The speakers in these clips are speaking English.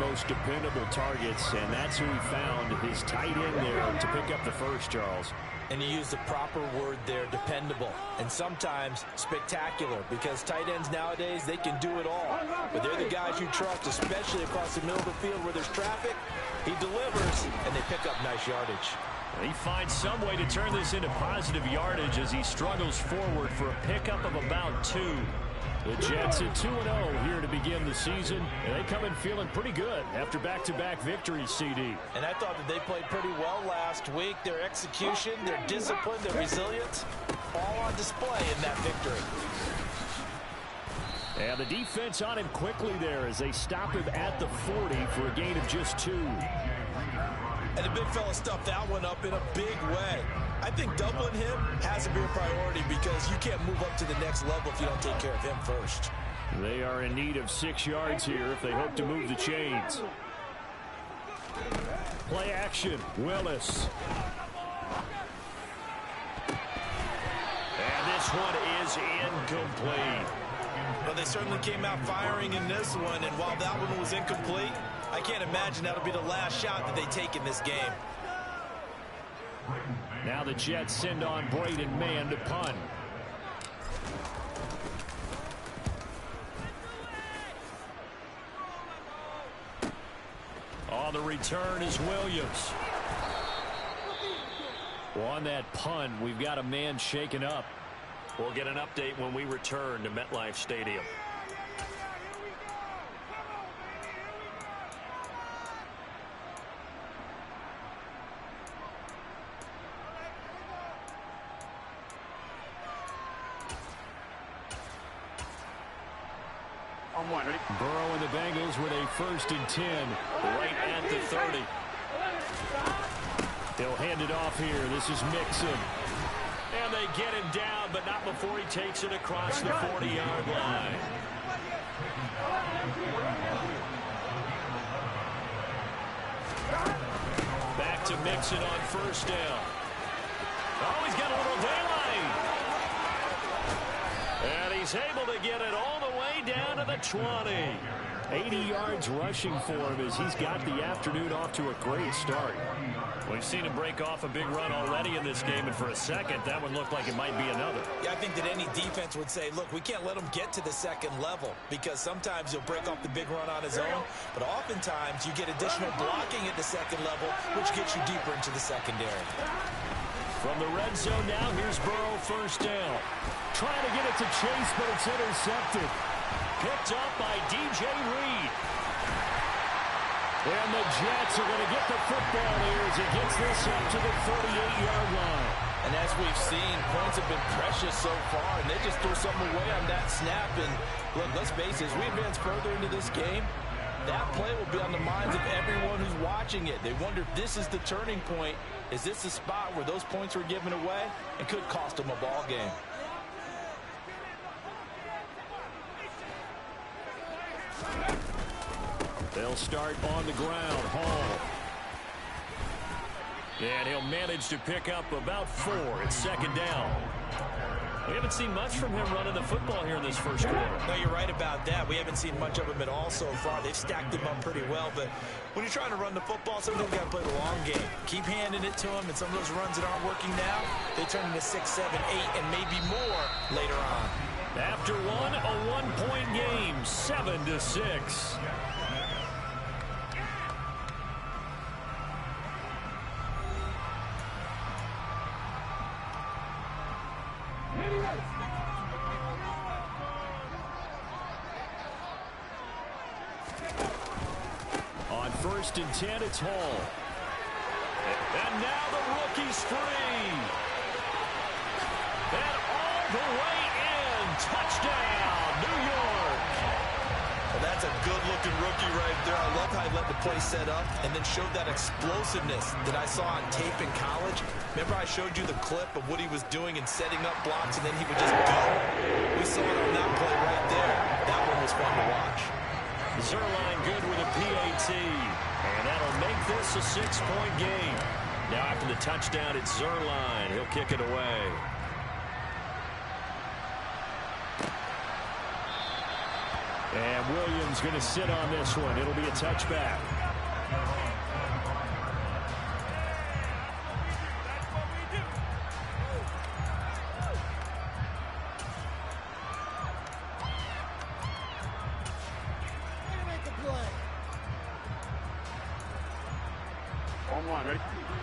most dependable targets, and that's who he found, his tight end there to pick up the first, Charles. And you use the proper word there, dependable, and sometimes spectacular, because tight ends nowadays, they can do it all. But they're the guys you trust, especially across the middle of the field where there's traffic. He delivers, and they pick up nice yardage. He finds some way to turn this into positive yardage as he struggles forward for a pickup of about 2. The Jets at 2-0 here to begin the season, and they come in feeling pretty good after back-to-back victories, CD. And I thought that they played pretty well last week. Their execution, their discipline, their resilience, all on display in that victory. And the defense on him quickly there as they stop him at the 40 for a gain of just 2. And the big fella stuffed that one up in a big way. I think doubling him has to be a priority because you can't move up to the next level if you don't take care of him first. They are in need of 6 yards here if they hope to move the chains. Play action, Willis. And this one is incomplete. Well, they certainly came out firing in this one, and while that one was incomplete, I can't imagine that'll be the last shot that they take in this game. Now the Jets send on Braden Mann to punt. On the return is Williams. Well, on that punt, we've got a man shaken up. We'll get an update when we return to MetLife Stadium. Burrow and the Bengals with a 1st and 10 right at the 30. They'll hand it off here. This is Mixon. And they get him down, but not before he takes it across the 40-yard line. Back to Mixon on 1st down. Oh, he's got a little daylight. And he's able to get it all the way down to the 20. 80 yards rushing for him as he's got the afternoon off to a great start. We've seen him break off a big run already in this game, and for a second, that one looked like it might be another. Yeah, I think that any defense would say, look, we can't let him get to the second level because sometimes he'll break off the big run on his own, but oftentimes you get additional blocking at the second level, which gets you deeper into the secondary. From the red zone now, here's Burrow 1st down. Trying to get it to Chase, but it's intercepted. Picked up by DJ Reed. And the Jets are going to get the football here as he gets this up to the 38-yard line. And as we've seen, points have been precious so far, and they just threw something away on that snap. And look, let's face it, as we advance further into this game, that play will be on the minds of everyone who's watching it. They wonder if this is the turning point. Is this the spot where those points were given away and could cost them a ball game? They'll start on the ground. Hall. And he'll manage to pick up about 4 at 2nd down. We haven't seen much from him running the football here in this first quarter. No, you're right about that. We haven't seen much of him at all so far. They've stacked him up pretty well, but when you're trying to run the football, sometimes you got to play the long game. Keep handing it to him, and some of those runs that aren't working now, they turn into 6, 7, 8, and maybe more later on. After one, a one-point game, 7-6. On 1st and 10, it's Hall. And now the rookie's free. And all the way in. Touchdown, New York. Well, that's a good-looking rookie right there. I love how he let the play set up and then showed that explosiveness that I saw on tape in college. Remember I showed you the clip of what he was doing and setting up blocks, and then he would just go? We saw it on that play right there. That one was fun to watch. Zuerlein good with a PAT. And that'll make this a 6-point game. Now after the touchdown, it's Zuerlein. He'll kick it away. And Williams going to sit on this one. It'll be a touchback.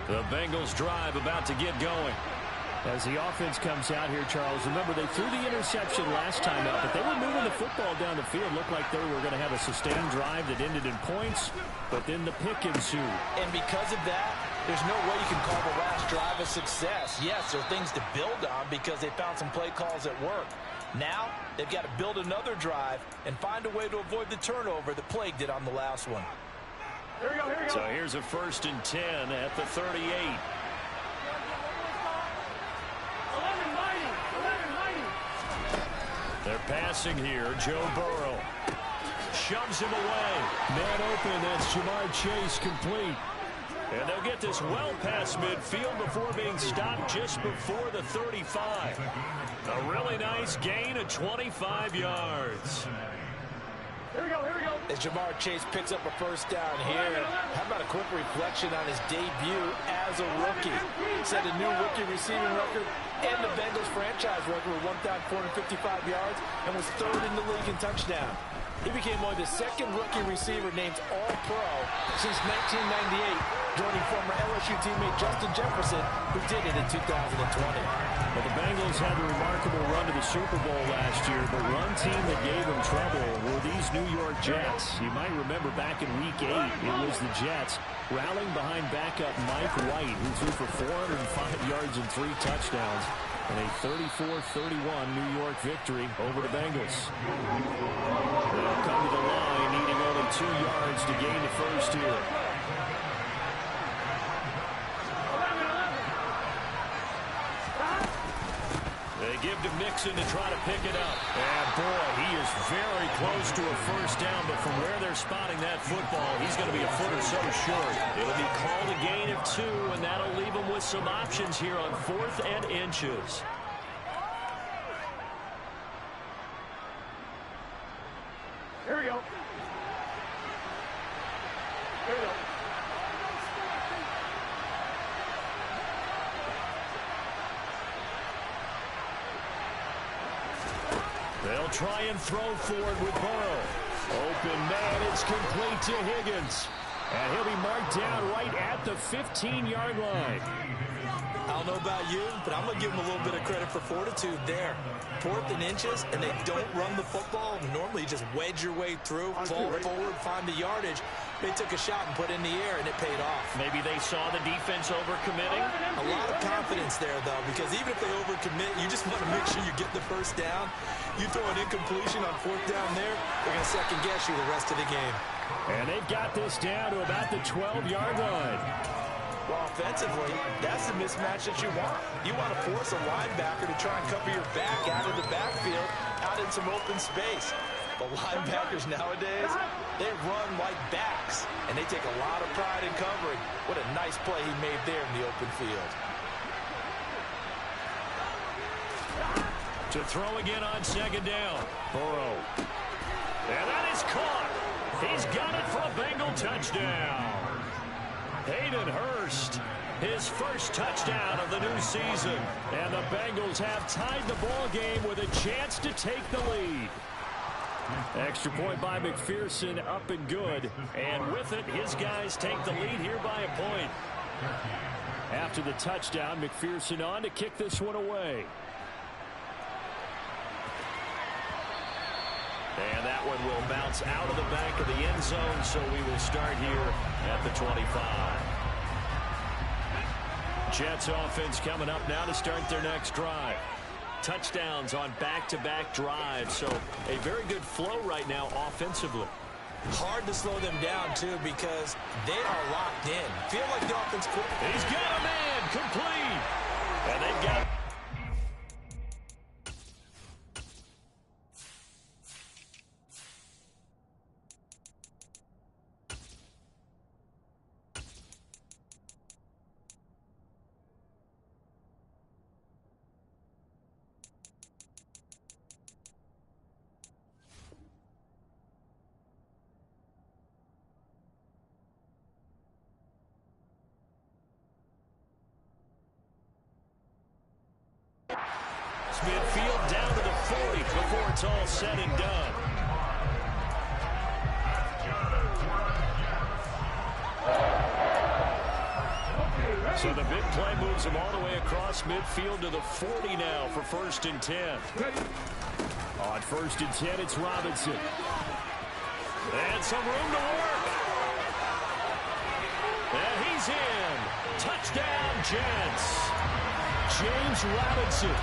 The Bengals drive about to get going. As the offense comes out here, Charles, remember they threw the interception last time out, but they were moving the football down the field. Looked like they were going to have a sustained drive that ended in points, but then the pick ensued. And because of that, there's no way you can call the last drive a success. Yes, there are things to build on because they found some play calls that work. Now, they've got to build another drive and find a way to avoid the turnover that plagued it on the last one. Here we go, here we go. So here's a 1st and 10 at the 38. 11 mighty. They're passing here. Joe Burrow shoves him away. Man open. That's Jamar Chase complete. And they'll get this well past midfield before being stopped just before the 35. A really nice gain of 25 yards. Here we go, here we go. As Jamar Chase picks up a first down here, how about a quick reflection on his debut as a rookie? Set a new rookie receiving record and the Bengals franchise record with 1,455 yards and was 3rd in the league in touchdown. He became only the 2nd rookie receiver named All-Pro since 1998, joining former LSU teammate Justin Jefferson, who did it in 2020. Well, the Bengals had a remarkable run to the Super Bowl last year, but one team that gave them trouble were these New York Jets. You might remember back in Week 8, it was the Jets rallying behind backup Mike White, who threw for 405 yards and 3 touchdowns. And a 34-31 New York victory over the Bengals. They'll come to the line, needing only 2 yards to gain the first here. They give to Mixon to try to pick it up. And boy, he is very close to a first down, but from where they're spotting that football, he's going to be a foot or so short. It'll be called a gain of 2, and that'll leave him with some options here on 4th and inches. Here we go. Here we go. They'll try and throw forward with Burrow. Open man, it's complete to Higgins. And he'll be marked down right at the 15-yard line. I don't know about you, but I'm going to give them a little bit of credit for fortitude there. 4th and inches, and they don't run the football. Normally, you just wedge your way through, fall forward, find the yardage. They took a shot and put it in the air, and it paid off. Maybe they saw the defense overcommitting. A lot of confidence there, though, because even if they overcommit, you just want to make sure you get the first down. You throw an incompletion on 4th down there, they're going to second-guess you the rest of the game. And they've got this down to about the 12-yard line. Well, offensively, that's the mismatch that you want. You want to force a linebacker to try and cover your back out of the backfield, out in some open space. But linebackers nowadays, they run like backs, and they take a lot of pride in covering. What a nice play he made there in the open field. To throw again on 2nd down. Burrow. And that is caught. He's got it for a Bengal touchdown. Hayden Hurst, his first touchdown of the new season. And the Bengals have tied the ball game with a chance to take the lead. Extra point by McPherson, up and good. And with it, his guys take the lead here by a point. After the touchdown, McPherson on to kick this one away. And that one will bounce out of the back of the end zone, so we will start here at the 25. Jets offense coming up now to start their next drive. Touchdowns on back-to-back drives, so a very good flow right now offensively. Hard to slow them down, too, because they are locked in. Feel like the offense... He's got a man complete. And they've got... across midfield down to the 40 before it's all said and done. So the big play moves him all the way across midfield to the 40 now for 1st and 10. On 1st and 10, it's Robinson. And some room to work. And he's in. Touchdown, Jets. James Robinson,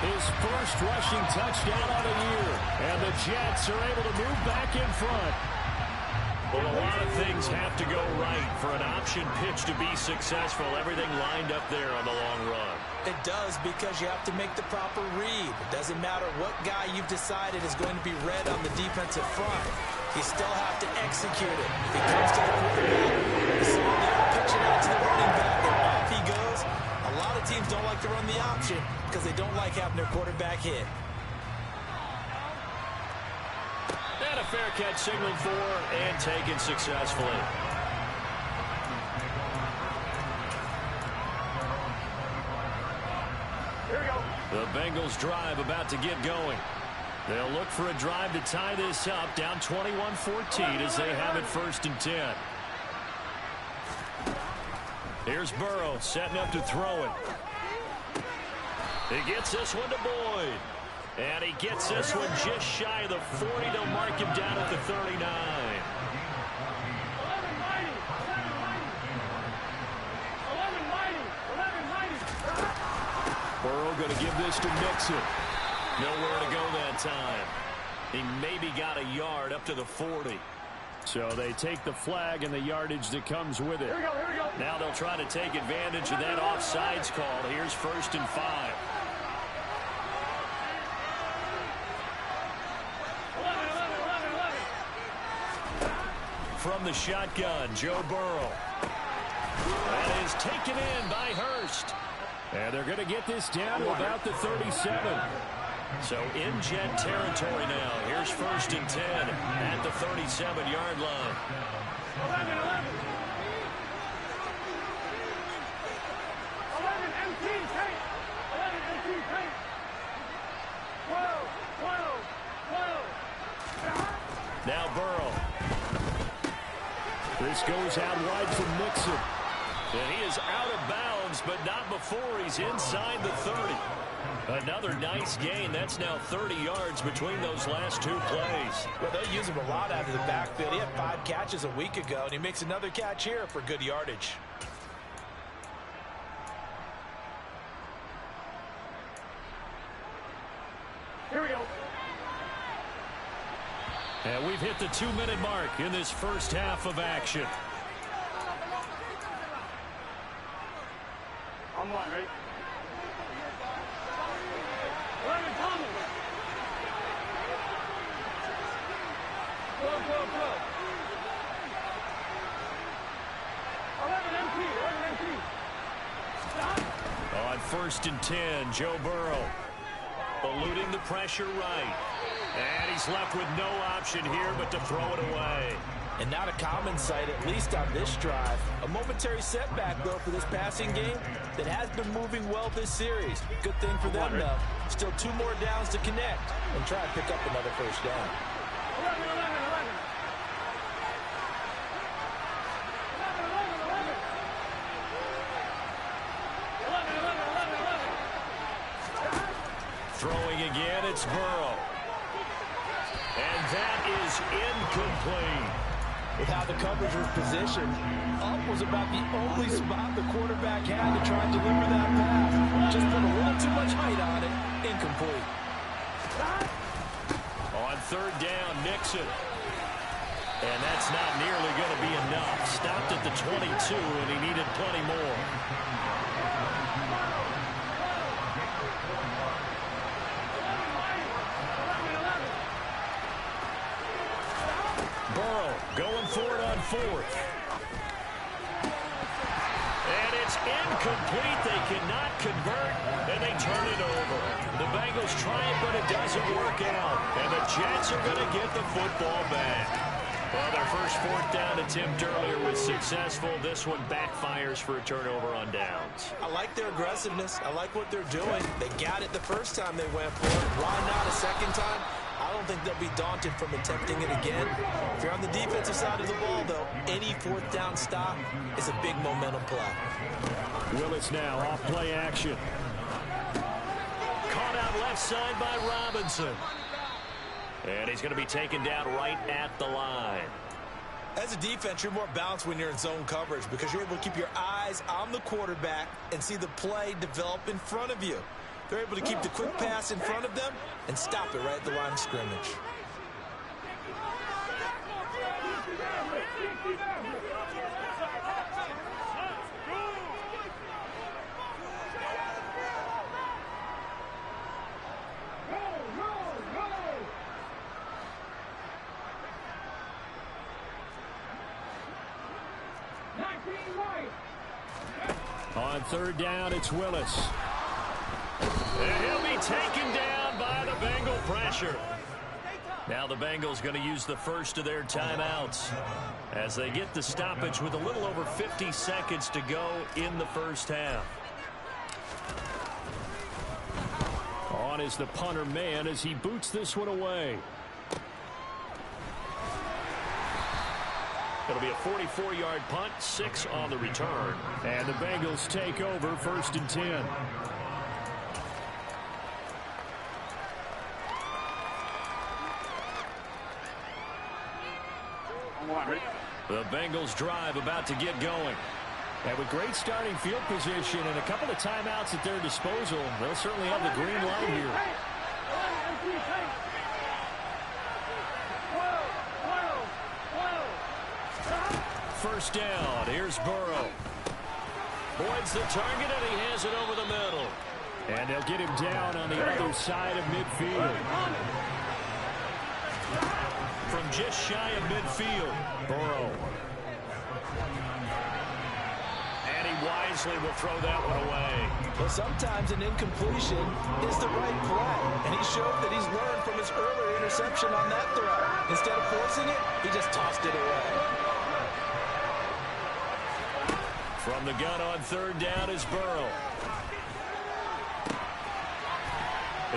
his first rushing touchdown of the year. And the Jets are able to move back in front. Well, a lot of things have to go right for an option pitch to be successful. Everything lined up there on the long run. It does, because you have to make the proper read. It doesn't matter what guy you've decided is going to be read on the defensive front. You still have to execute it. If he comes to the quarterback, you see him there pitching out to the running back, and off he goes. A lot of teams don't like to run the option because they don't like having their quarterback hit. And a fair catch signaled for and taken successfully. Here we go. The Bengals drive about to get going. They'll look for a drive to tie this up, down 21-14 as they have it 1st and 10. Here's Burrow setting up to throw it. He gets this one to Boyd. And he gets this one just shy of the 40. They'll mark him down at the 39. 11 mighty. 11 mighty. 11 mighty. Burrow going to give this to Mixon. Nowhere to go that time. He maybe got a yard up to the 40. So they take the flag and the yardage that comes with it. Here we go. Here we go. Now they'll try to take advantage of that offsides call. Here's 1st and 5. From the shotgun, Joe Burrow. That is taken in by Hurst. And they're going to get this down to about the 37. So in Jet territory now. Here's 1st and 10 at the 37-yard line. 11 empty tank. 11 empty tank. 12. Now Burrow. This goes out wide from Mixon. And he is out of bounds, but not before he's inside the 30. Another nice gain. That's now 30 yards between those last two plays. Well, they use him a lot out of the backfield. He had 5 catches a week ago, and he makes another catch here for good yardage. Here we go. And we've hit the 2-minute mark in this first half of action. On one, right? 11 Thomas. Go. 11 empty. Stop. On 1st and 10, Joe Burrow eluding the pressure right. And he's left with no option here but to throw it away. And not a common sight, at least on this drive. A momentary setback, though, for this passing game that has been moving well this series. Good thing for them, though. Still 2 more downs to connect and try to pick up another first down. 11. 11. Throwing again, it's Burrow. And that is incomplete. With how the coverage was positioned, up was about the only spot the quarterback had to try and deliver that pass. Just put a little too much height on it. Incomplete. On 3rd down, Mixon. And that's not nearly going to be enough. Stopped at the 22, and he needed plenty more. Burrow going for it on 4th. And it's incomplete. They cannot convert, and they turn it over. The Bengals try it, but it doesn't work out. And the Jets are going to get the football back. Well, their first fourth down attempt earlier was successful. This one backfires for a turnover on downs. I like their aggressiveness. I like what they're doing. They got it the first time they went for it. Why not a second time? I don't think they'll be daunted from attempting it again. If you're on the defensive side of the ball, though, any fourth down stop is a big momentum play. Willis now off play action. Caught out left side by Robinson. And he's going to be taken down right at the line. As a defense, you're more balanced when you're in zone coverage because you're able to keep your eyes on the quarterback and see the play develop in front of you. They're able to keep the quick pass in front of them and stop it right at the line of scrimmage. On third down, it's Willis. And he'll be taken down by the Bengal pressure. Now the Bengals going to use the first of their timeouts as they get the stoppage with a little over 50 seconds to go in the first half. On is the punter man as he boots this one away. It'll be a 44-yard punt, 6 on the return. And the Bengals take over first and 10. The Bengals drive about to get going. And with great starting field position and a couple of timeouts at their disposal, they'll certainly have the green light here. First down, here's Burrow. Boyd's the target, and he has it over the middle. And they'll get him down on the other side of midfield. From just shy of midfield, Burrow. And he wisely will throw that one away. Well, sometimes an incompletion is the right play. And he showed that he's learned from his earlier interception on that throw. Instead of forcing it, he just tossed it away. From the gun on third down is Burrow.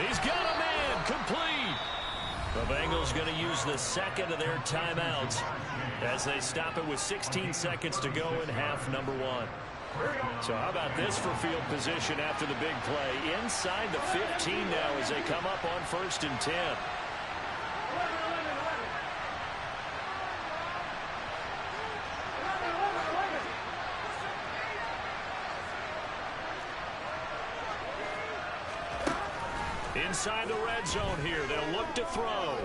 He's got a man, complete. The Bengals going to use the second of their timeouts as they stop it with 16 seconds to go in half number 1. So how about this for field position after the big play? Inside the 15 now as they come up on first and 10. Inside the red zone here. They'll look to throw.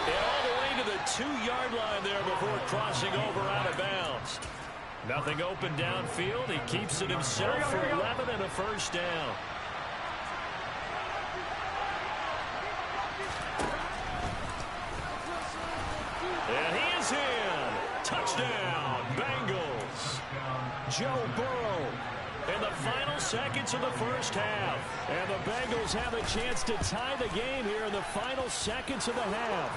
And all the way to the 2-yard line there before crossing over out of bounds. Nothing open downfield. He keeps it himself for 11 and a first down. And he is in. Touchdown, Bengals. Joe Burrow. In the final seconds of the first half. And the Bengals have a chance to tie the game here in the final seconds of the half.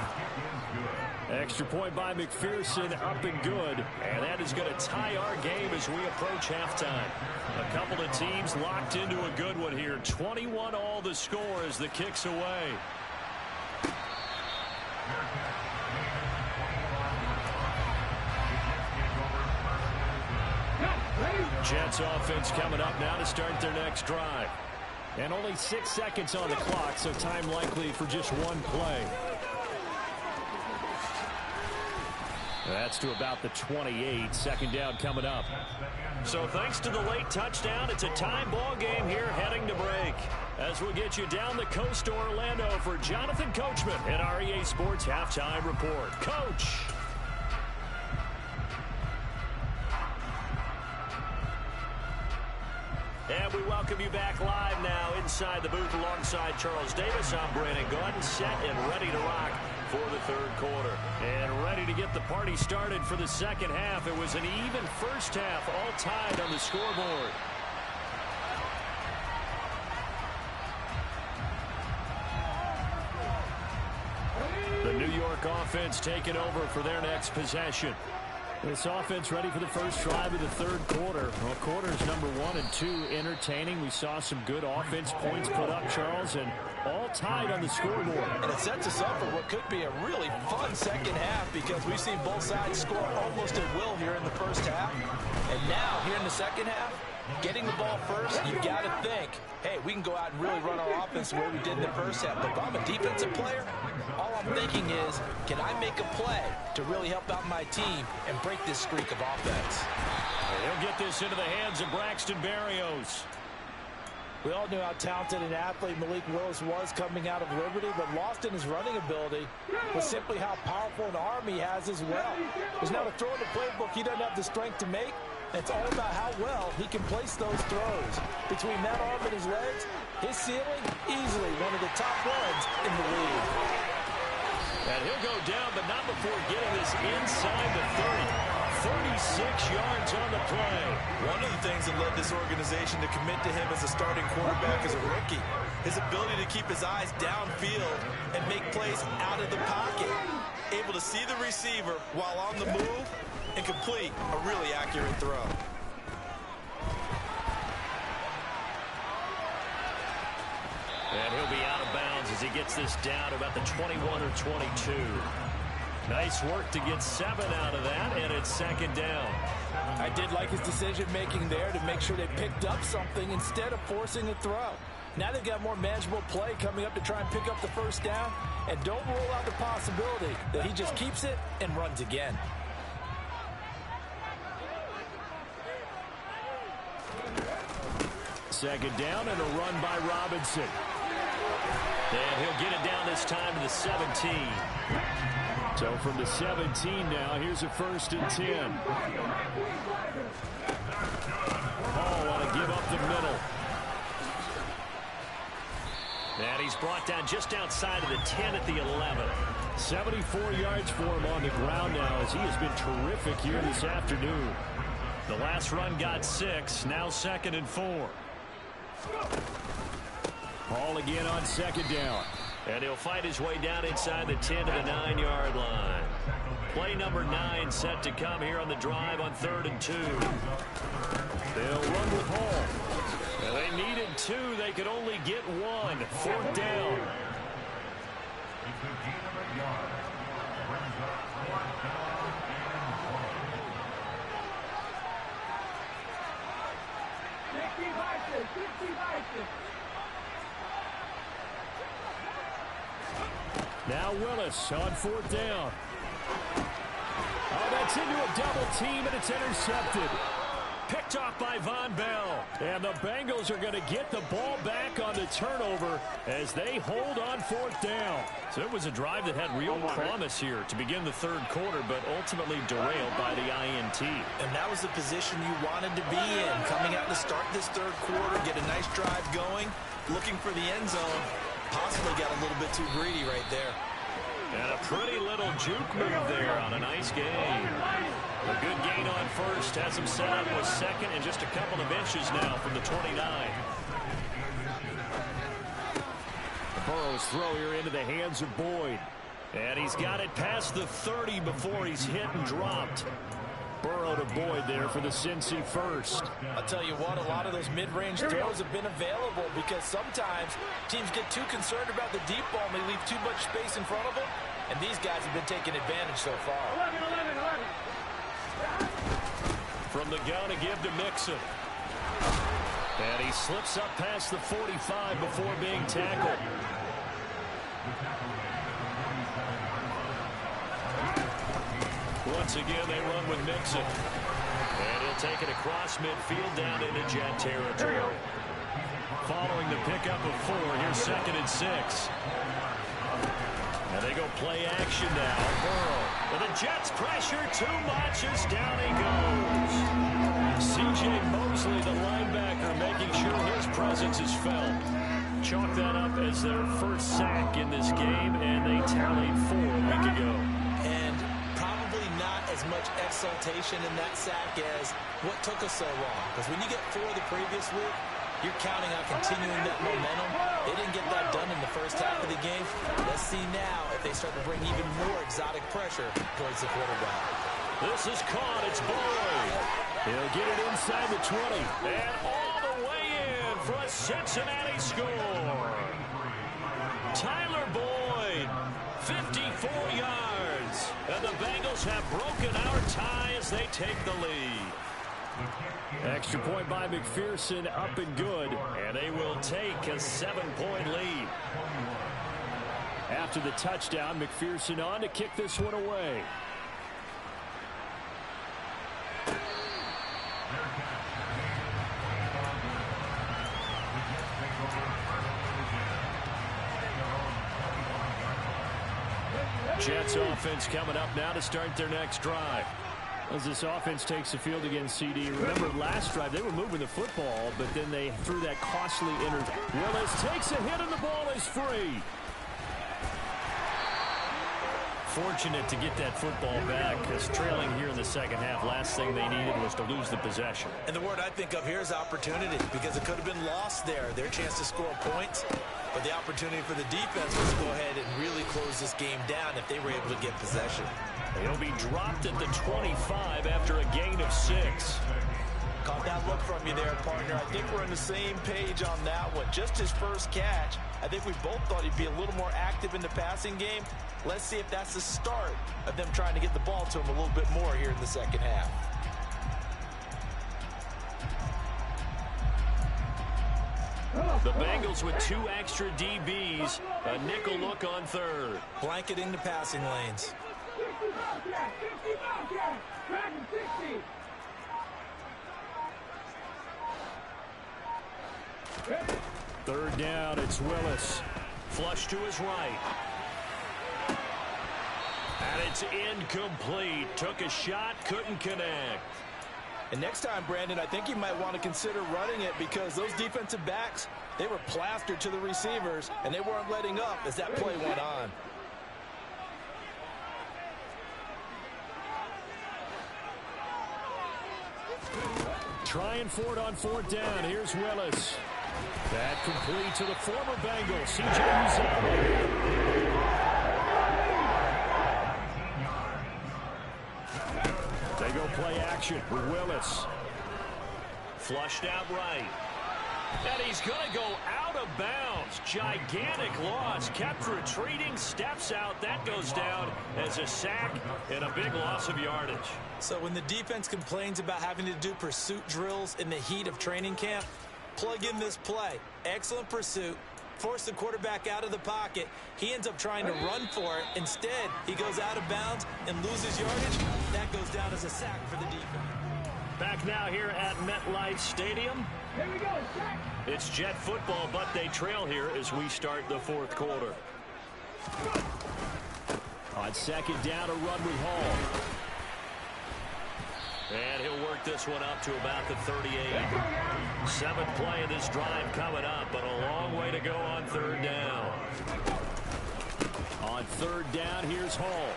Extra point by McPherson, up and good. And that is going to tie our game as we approach halftime. A couple of teams locked into a good one here. 21 all the score as the kick's away. Jets offense coming up now to start their next drive. And only 6 seconds on the clock, so time likely for just one play. That's to about the 28. Second down coming up. So thanks to the late touchdown, it's a tie ball game here heading to break. As we'll get you down the coast to Orlando for Jonathan Coachman at our EA Sports Halftime Report. Coach. And we welcome you back live now inside the booth alongside Charles Davis. I'm Brandon Gaudin, set and ready to rock for the third quarter. And ready to get the party started for the second half. It was an even first half, all tied on the scoreboard. defense taking over for their next possession. This offense ready for the first drive of the third quarter. Well, quarters number 1 and 2 entertaining. We saw some good offense points put up, Charles, and all tied on the scoreboard. And it sets us up for what could be a really fun second half because we've seen both sides score almost at will here in the first half. And now, here in the second half, getting the ball first, you've got to think, hey, we can go out and really run our offense the way we did in the first half. But if I'm a defensive player, all I'm thinking is, can I make a play to really help out my team and break this streak of offense? He'll get this into the hands of Braxton Berrios. We all knew how talented an athlete Malik Willis was coming out of Liberty, but lost in his running ability was simply how powerful an arm he has as well. There's not a throw in the playbook he doesn't have the strength to make. It's all about how well he can place those throws. Between that arm and his legs, his ceiling, easily one of the top ones in the league. And he'll go down, but not before getting this inside the 30. 36 yards on the play. One of the things that led this organization to commit to him as a starting quarterback as a rookie, his ability to keep his eyes downfield and make plays out of the pocket. Able to see the receiver while on the move and complete a really accurate throw. And he'll be out of bounds as he gets this down to about the 21 or 22. Nice work to get 7 out of that, and it's second down. I did like his decision-making there to make sure they picked up something instead of forcing a throw. Now they've got more manageable play coming up to try and pick up the first down, and don't rule out the possibility that he just keeps it and runs again. Second down and a run by Robinson. And he'll get it down this time to the 17. So from the 17 now, here's a 1st and 10. Hall want to give up the middle. And he's brought down just outside of the 10 at the 11. 74 yards for him on the ground now as he has been terrific here this afternoon. The last run got 6, now 2nd and 4. Hall again on second down. And he'll fight his way down inside the 10 to the 9-yard line. Play number 9 set to come here on the drive on 3rd and 2. They'll run with Hall. And they needed 2. They could only get 1. 4th down. Now Willis on 4th down. Oh, that's into a double team, and it's intercepted. Picked off by Von Bell. And the Bengals are going to get the ball back on the turnover as they hold on 4th down. So it was a drive that had real promise here to begin the third quarter, but ultimately derailed by the INT. And that was the position you wanted to be in. Coming out to start this third quarter, get a nice drive going, looking for the end zone. Possibly got a little bit too greedy right there. And a pretty little juke move there on a nice gain. A good gain on first. Has him set up with second and just a couple of inches now from the 29. Burrow's throw here into the hands of Boyd. And he's got it past the 30 before he's hit and dropped. Burrow to Boyd there for the Cincy first. I'll tell you what, a lot of those mid-range throws have been available because sometimes teams get too concerned about the deep ball and they leave too much space in front of them. And these guys have been taking advantage so far. 11. From the gun to give to Mixon. And he slips up past the 45 before being tackled. Once again, they run with Mixon. And he'll take it across midfield down into Jet territory. Following the pickup of 4, here's 2nd and 6. And they go play action now. Burrow. But the Jets pressure too much as down he goes. C.J. Mosley, the linebacker, making sure his presence is felt. Chalk that up as their first sack in this game, and they tallied 4 a week ago. And probably not as much exultation in that sack as what took us so long. Because when you get 4 the previous week, You're counting on continuing that momentum. They didn't get that done in the first half of the game. Let's see now if they start to bring even more exotic pressure towards the quarterback. This is caught. It's Boyd. He'll get it inside the 20. And all the way in for a Cincinnati score. Tyler Boyd, 54 yards. And the Bengals have broken our tie as they take the lead. Extra point by McPherson, up and good. And they will take a 7-point lead. After the touchdown, McPherson on to kick this one away. Jets offense coming up now to start their next drive. As this offense takes the field against CD. Remember last drive, they were moving the football, but then they threw that costly Willis takes a hit and the ball is free. Fortunate to get that football back because trailing here in the second half, last thing they needed was to lose the possession. And the word I think of here is opportunity, because it could have been lost there. Their chance to score points, but the opportunity for the defense was to go ahead and really close this game down if they were able to get possession. He'll be dropped at the 25 after a gain of 6. Caught that look from you there, partner. I think we're on the same page on that one. Just his first catch. I think we both thought he'd be a little more active in the passing game. Let's see if that's the start of them trying to get the ball to him a little bit more here in the second half. The Bengals with 2 extra DBs. A nickel look on third. Blanketing the passing lanes. 60 Bobcat! 60 Bobcat! Back in 60! Third down, it's Willis. Flush to his right. And it's incomplete. Took a shot, couldn't connect. And next time, Brandon, I think you might want to consider running it, because those defensive backs, they were plastered to the receivers, and they weren't letting up as that play went on. Trying for it on 4th down. Here's Willis. That complete to the former Bengal, C.J. Uzomah. They go play action with Willis. Flushed out right. And he's going to go out of bounds. Gigantic loss. Kept retreating. Steps out. That goes down as a sack and a big loss of yardage. So when the defense complains about having to do pursuit drills in the heat of training camp, plug in this play. Excellent pursuit. Force the quarterback out of the pocket. He ends up trying to run for it. Instead, he goes out of bounds and loses yardage. That goes down as a sack for the defense. Back now here at MetLife Stadium. Here we go, sack! It's Jet football, but they trail here as we start the 4th quarter. On 2nd down, a run with Hall. And he'll work this one up to about the 38. 7th play of this drive coming up, but a long way to go on 3rd down. On 3rd down, here's Hall.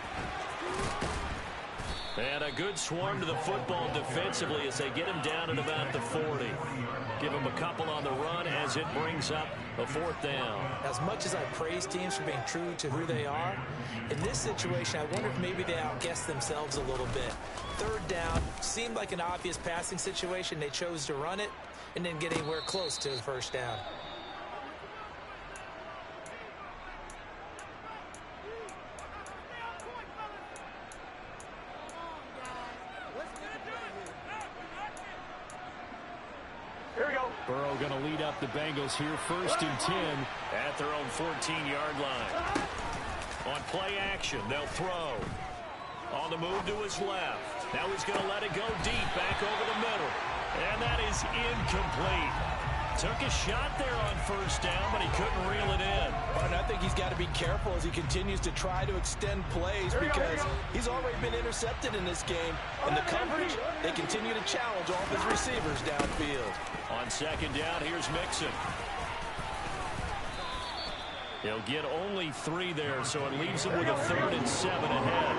And a good swarm to the football defensively as they get him down at about the 40. Give him a couple on the run as it brings up a 4th down. As much as I praise teams for being true to who they are, in this situation, I wonder if maybe they outguessed themselves a little bit. 3rd down seemed like an obvious passing situation. They chose to run it and didn't get anywhere close to the 1st down. Burrow going to lead up the Bengals here, 1st and 10 at their own 14-yard line. On play action, they'll throw. On the move to his left. Now he's going to let it go deep, back over the middle. And that is incomplete. Took a shot there on 1st down, but he couldn't reel it in. And I think he's got to be careful as he continues to try to extend plays, because he's already been intercepted in this game. And the coverage, they continue to challenge all of his receivers downfield. On 2nd down, here's Mixon. He'll get only 3 there, so it leaves him with a 3rd and 7 ahead.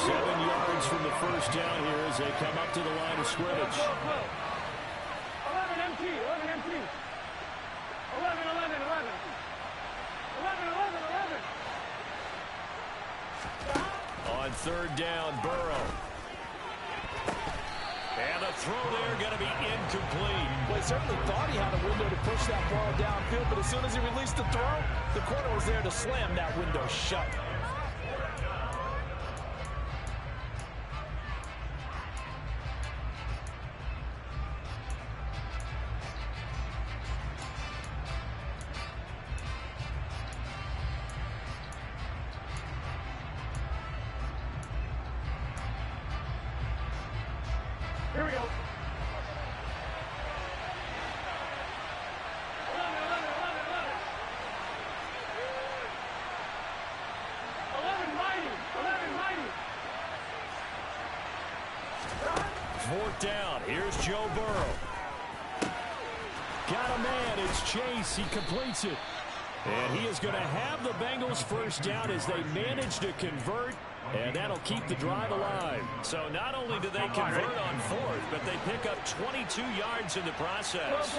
So 7 yards from the 1st down here as they come up to the line of scrimmage. 11 empty, 11 empty. 11, 11, 11. 11, 11, 11. On third down, Burrow. And the throw there going to be incomplete. Well, he certainly thought he had a window to push that ball downfield, but as soon as he released the throw, the corner was there to slam that window shut. Here we go. 11, 11, 11, 11. 11 mighty. 11 mighty. Fourth down. Here's Joe Burrow. Got a man. It's Chase. He completes it. And he is going to have the Bengals first down as they manage to convert. And that'll keep the drive alive. So not only do they convert on fourth, but they pick up 22 yards in the process.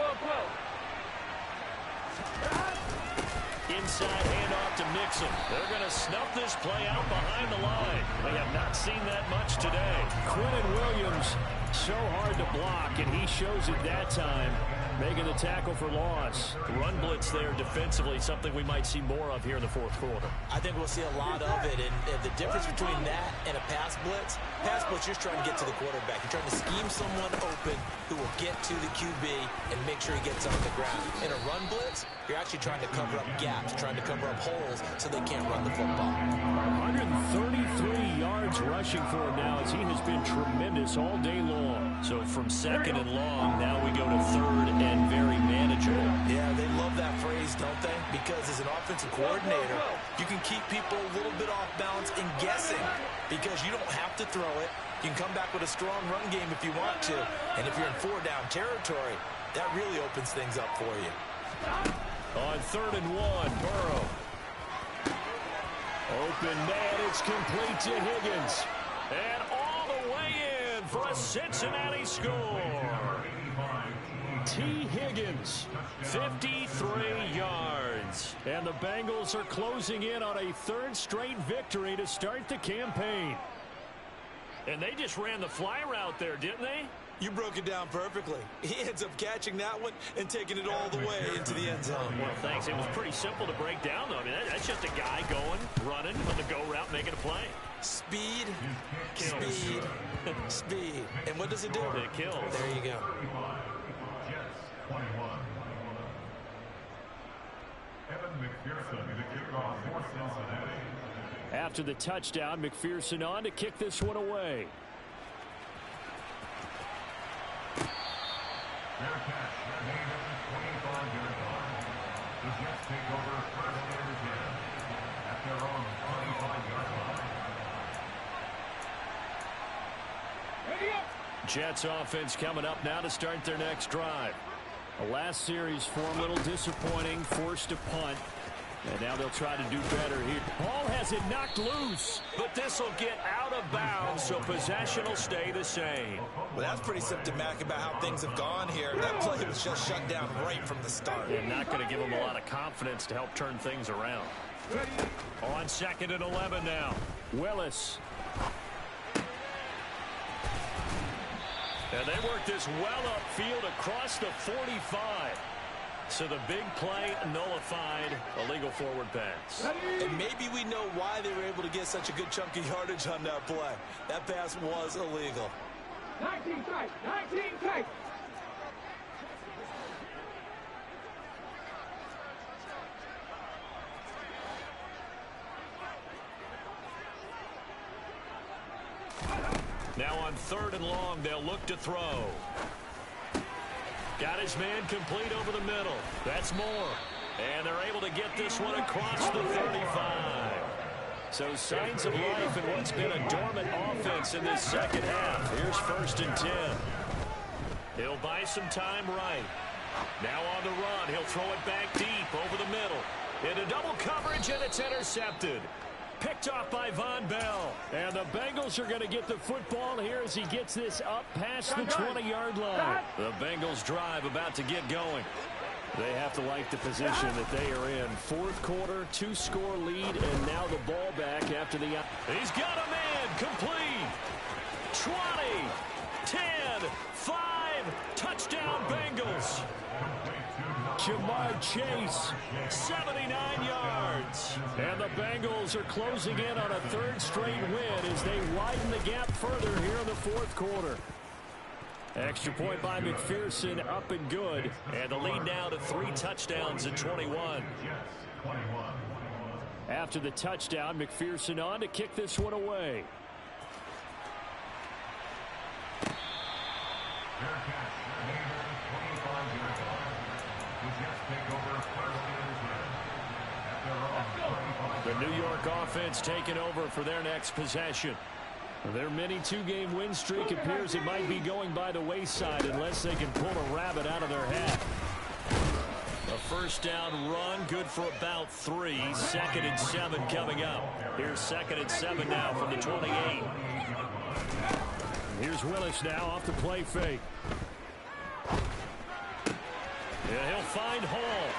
Inside handoff to Mixon. They're going to snuff this play out behind the line. We have not seen that much today. Quinton Williams, so hard to block, and he shows it that time, making the tackle for loss. Run blitz there defensively, something we might see more of here in the fourth quarter. I think we'll see a lot of it, and the difference between that and a pass blitz, you're trying to get to the quarterback. You're trying to scheme someone open who will get to the QB and make sure he gets on the ground. In a run blitz, you're actually trying to cover up gaps, trying to cover up holes so they can't run the football. 133 yards rushing for him now as he has been tremendous all day long. So from second and long, now we go to third and very manageable. Yeah, they love that phrase, don't they? Because as an offensive coordinator, you can keep people a little bit off balance and guessing because you don't have to throw it. You can come back with a strong run game if you want to. And if you're in four-down territory, that really opens things up for you. On third and one, Burrow. Open man, it's complete to Higgins. And all the way in for a Cincinnati score. T. Higgins, 53 yards. And the Bengals are closing in on a third straight victory to start the campaign. And they just ran the fly route there, didn't they? You broke it down perfectly. He ends up catching that one and taking it all the way into the end zone. Well, thanks. It was pretty simple to break down, though. I mean, that's just a guy going, running on the go route, making a play. Speed, Kills. speed, speed. And what does it do? It kills. There you go. After the touchdown, McPherson on to kick this one away. Jets offense coming up now to start their next drive. The last series for them a little disappointing, forced to punt. And now they'll try to do better here. Ball has it knocked loose. But this will get out of bounds, so possession will stay the same. Well, that's pretty symptomatic about how things have gone here. That play was just shut down right from the start. And not going to give them a lot of confidence to help turn things around. On second and 11 now. Willis. And they work this well upfield across the 45. So the big play nullified, a legal forward pass. And maybe we know why they were able to get such a good chunk of yardage on that play. That pass was illegal. 19 tight, 19 tight. Now on third and long, they'll look to throw. Got his man complete over the middle. That's Moore. And they're able to get this one across the 35. So signs of life in what's been a dormant offense in this second half. Here's first and 10. He'll buy some time right. Now on the run. He'll throw it back deep over the middle. Into double coverage, and it's intercepted. Picked off by Von Bell. And the Bengals are going to get the football here as he gets this up past the 20-yard line. The Bengals drive about to get going. They have to like the position that they are in. Fourth quarter, 2-score lead, and now the ball back after the... He's got a man, complete. 20, 10, 5, touchdown Bengals. Jamar Chase, 79 yards. And the Bengals are closing in on a third straight win as they widen the gap further here in the fourth quarter. Extra point by McPherson, up and good. And the lead now to 3 touchdowns at 21. After the touchdown, McPherson on to kick this one away. The New York offense taking over for their next possession. Their mini 2-game win streak appears it might be going by the wayside unless they can pull a rabbit out of their hat. A first down run, good for about 3. 2nd and 7 coming up. Here's 2nd and 7 now from the 28. Here's Willis now off the play fake. And he'll find Hall.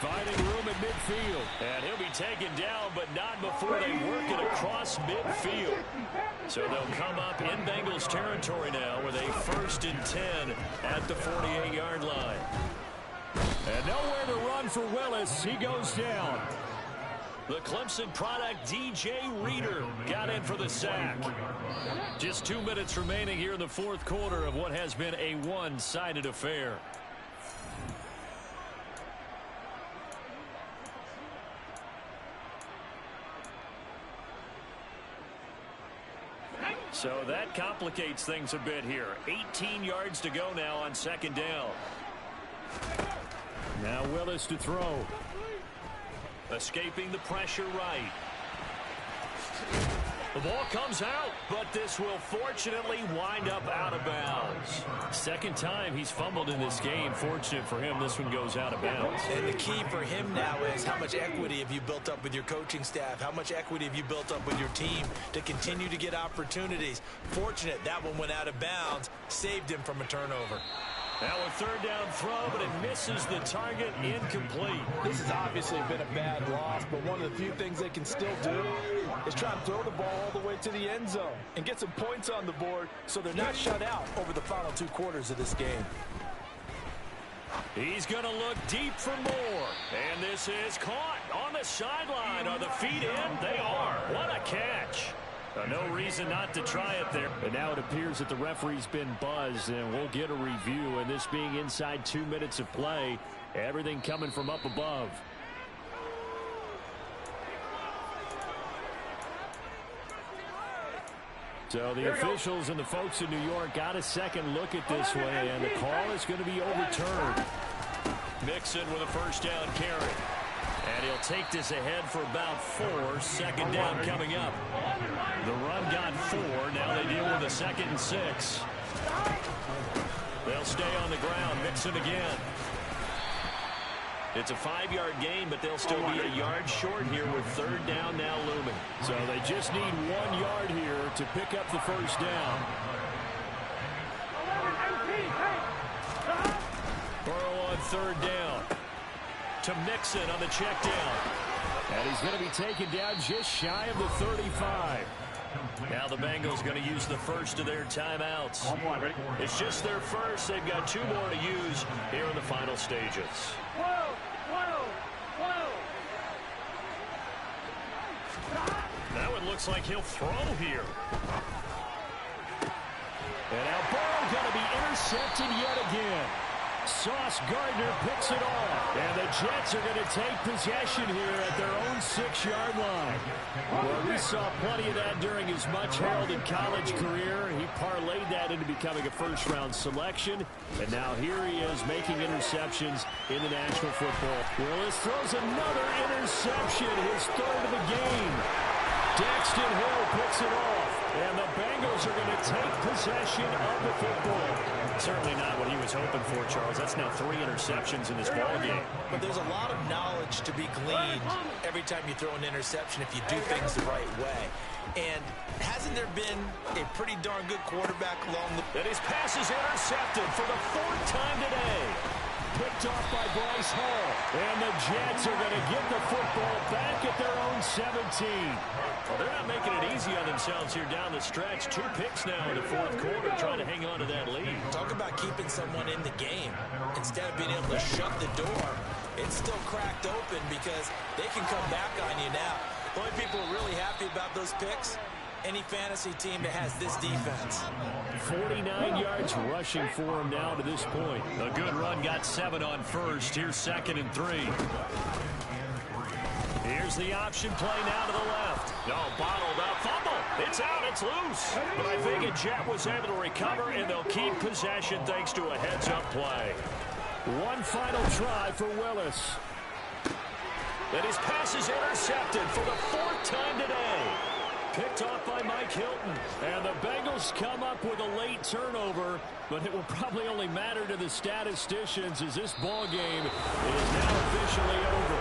Finding room at midfield. And he'll be taken down, but not before they work it across midfield. So they'll come up in Bengals territory now with a 1st and 10 at the 48-yard line. And nowhere to run for Willis. He goes down. The Clemson product, DJ Reader, got in for the sack. Just 2 minutes remaining here in the fourth quarter of what has been a one-sided affair. So that complicates things a bit here. 18 yards to go now on 2nd down. Now Willis to throw. Escaping the pressure right. The ball comes out, but this will fortunately wind up out of bounds. 2nd time he's fumbled in this game. Fortunate for him, this one goes out of bounds. And the key for him now is how much equity have you built up with your coaching staff? How much equity have you built up with your team to continue to get opportunities? Fortunate that one went out of bounds, saved him from a turnover. Now a 3rd down throw, but it misses the target, incomplete. This has obviously been a bad loss, but one of the few things they can still do is try and throw the ball all the way to the end zone and get some points on the board so they're not shut out over the final 2 quarters of this game. He's going to look deep for more. And this is caught on the sideline. Are the feet in? They are. What a catch. No reason not to try it there. And now it appears that the referee's been buzzed, and we'll get a review. And this being inside 2 minutes of play, everything coming from up above. So the officials and the folks in New York got a second look at this way, and the call is going to be overturned. Mixon with a 1st down carry. And he'll take this ahead for about 4. 2nd down coming up. The run got 4. Now they deal with a 2nd and 6. They'll stay on the ground. Mixon again. It's a 5-yard gain, but they'll still be a yard short here with 3rd down now looming. So they just need 1 yard here to pick up the 1st down. Burrow on 3rd down. To Mixon on the check down. And he's going to be taken down just shy of the 35. Now the Bengals going to use the first of their timeouts. It's just their first. They've got 2 more to use here in the final stages. That one looks like he'll throw here. And now Burrow going to be intercepted yet again. Sauce Gardner picks it off. And the Jets are going to take possession here at their own 6-yard line. Well, we saw plenty of that during his much-heralded college career. He parlayed that into becoming a first-round selection. And now here he is making interceptions in the National Football. Willis throws another interception, his 3rd of the game. Daxton Hill picks it off. And the Bengals are going to take possession of the football. Certainly not what he was hoping for, Charles. That's now 3 interceptions in this ballgame. But there's a lot of knowledge to be gleaned every time you throw an interception if you do things the right way. And hasn't there been a pretty darn good quarterback along the... And his pass is intercepted for the 4th time today. picked off by Bryce Hall. And the Jets are going to get the football back at their own 17. Well, they're not making it easy on themselves here down the stretch. 2 picks now in the fourth quarter, trying to hang on to that lead. Talk about keeping someone in the game. Instead of being able to shut the door, it's still cracked open because they can come back on you now. The only people who are really happy about those picks, any fantasy team that has this defense. 49 yards rushing for him now to this point. A good run, got 7 on first. Here's 2nd and 3. Here's the option play now to the left. No, bottled up. Fumble. It's out. It's loose. But I think a Jet was able to recover, and they'll keep possession thanks to a heads-up play. One final try for Willis. And his pass is intercepted for the 4th time today. Picked off by Mike Hilton. And the Bengals come up with a late turnover, but it will probably only matter to the statisticians as this ball game is now officially over.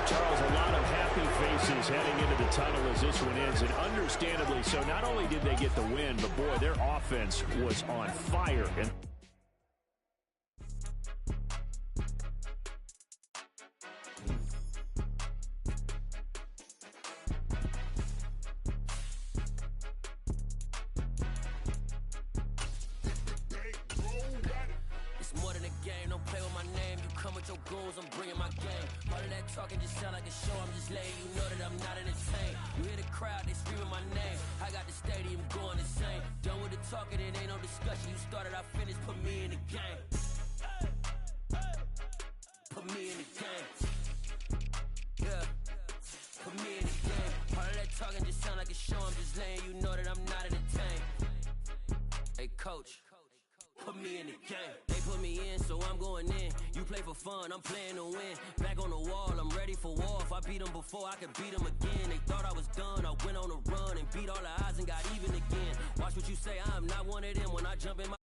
Charles, a lot of happy faces heading into the tunnel as this one ends, and understandably so. Not only did they get the win, but boy, their offense was on fire. It's more than a game, don't play with my name. You come with your goons, I'm bringing my game. All of that talking just sound like a show. I'm just letting you know that I'm not entertained. You hear the crowd, they screaming my name. I got the stadium going insane. Done with the talking, it ain't no discussion. You started, I finished, put me in the game. Put me in the game. Yeah. Put me in the game. All of that talking just sound like a show. I'm just letting you know that I'm not entertained. Hey, coach. Put me in the game. They put me in, so I'm going in. You play for fun, I'm playing to win. Back on the wall, I'm ready for war. If I beat them before, I could beat them again. They thought I was done, I went on a run and beat all the odds and got even again. Watch what you say, I'm not one of them when I jump in my